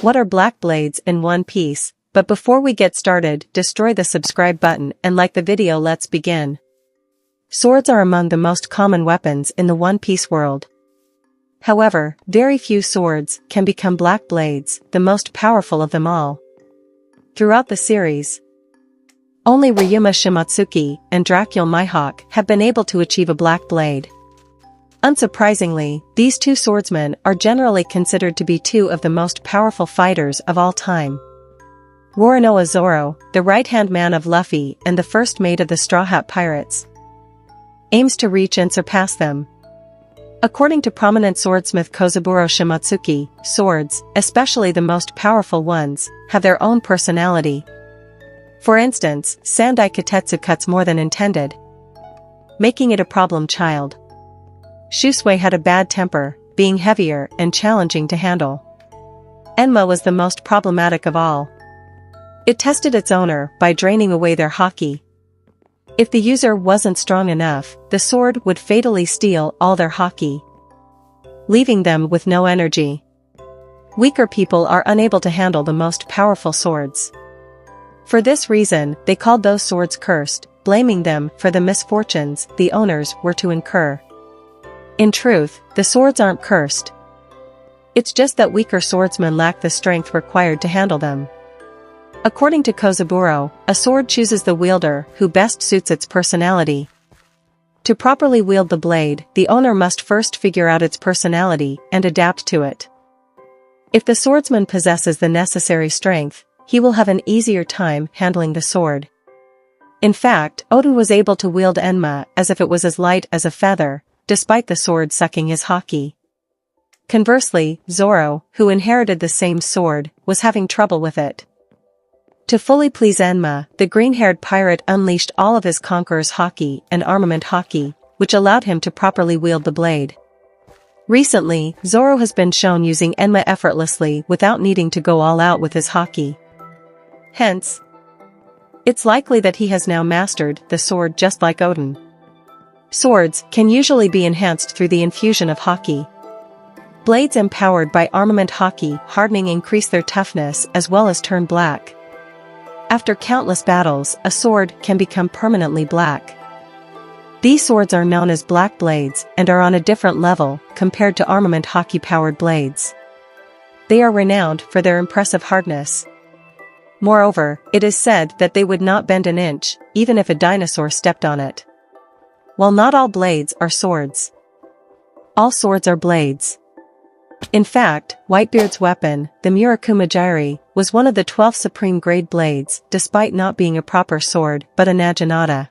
What are black blades in One Piece? But before we get started, destroy the subscribe button and like the video. Let's begin. Swords are among the most common weapons in the One Piece world. However, very few swords can become black blades, the most powerful of them all. Throughout the series, only Ryuma Shimotsuki and Dracula Mihawk have been able to achieve a black blade. Unsurprisingly, these two swordsmen are generally considered to be two of the most powerful fighters of all time. Roronoa Zoro, the right-hand man of Luffy and the first mate of the Straw Hat Pirates, aims to reach and surpass them. According to prominent swordsmith Kozaburo Shimotsuki, swords, especially the most powerful ones, have their own personality. For instance, Sandai Katetsu cuts more than intended, making it a problem child. Shusui had a bad temper, being heavier and challenging to handle. Enma was the most problematic of all. It tested its owner by draining away their haki. If the user wasn't strong enough, the sword would fatally steal all their haki, leaving them with no energy. Weaker people are unable to handle the most powerful swords. For this reason, they called those swords cursed, blaming them for the misfortunes the owners were to incur. In truth, the swords aren't cursed. It's just that weaker swordsmen lack the strength required to handle them. According to Kozaburo, a sword chooses the wielder who best suits its personality. To properly wield the blade, the owner must first figure out its personality and adapt to it. If the swordsman possesses the necessary strength, he will have an easier time handling the sword. In fact, Oden was able to wield Enma as if it was as light as a feather, despite the sword sucking his haki. Conversely, Zoro, who inherited the same sword, was having trouble with it. To fully please Enma, the green-haired pirate unleashed all of his conqueror's haki and armament haki, which allowed him to properly wield the blade. Recently, Zoro has been shown using Enma effortlessly without needing to go all out with his haki. Hence, it's likely that he has now mastered the sword just like Oden. Swords can usually be enhanced through the infusion of haki. Blades empowered by armament haki hardening increase their toughness as well as turn black. After countless battles, a sword can become permanently black. These swords are known as black blades and are on a different level compared to armament haki-powered blades. They are renowned for their impressive hardness. Moreover, it is said that they would not bend an inch, even if a dinosaur stepped on it. While not all blades are swords, all swords are blades. In fact, Whitebeard's weapon, the Murakuma Jiri, was one of the 12 supreme grade blades, despite not being a proper sword but a naginata.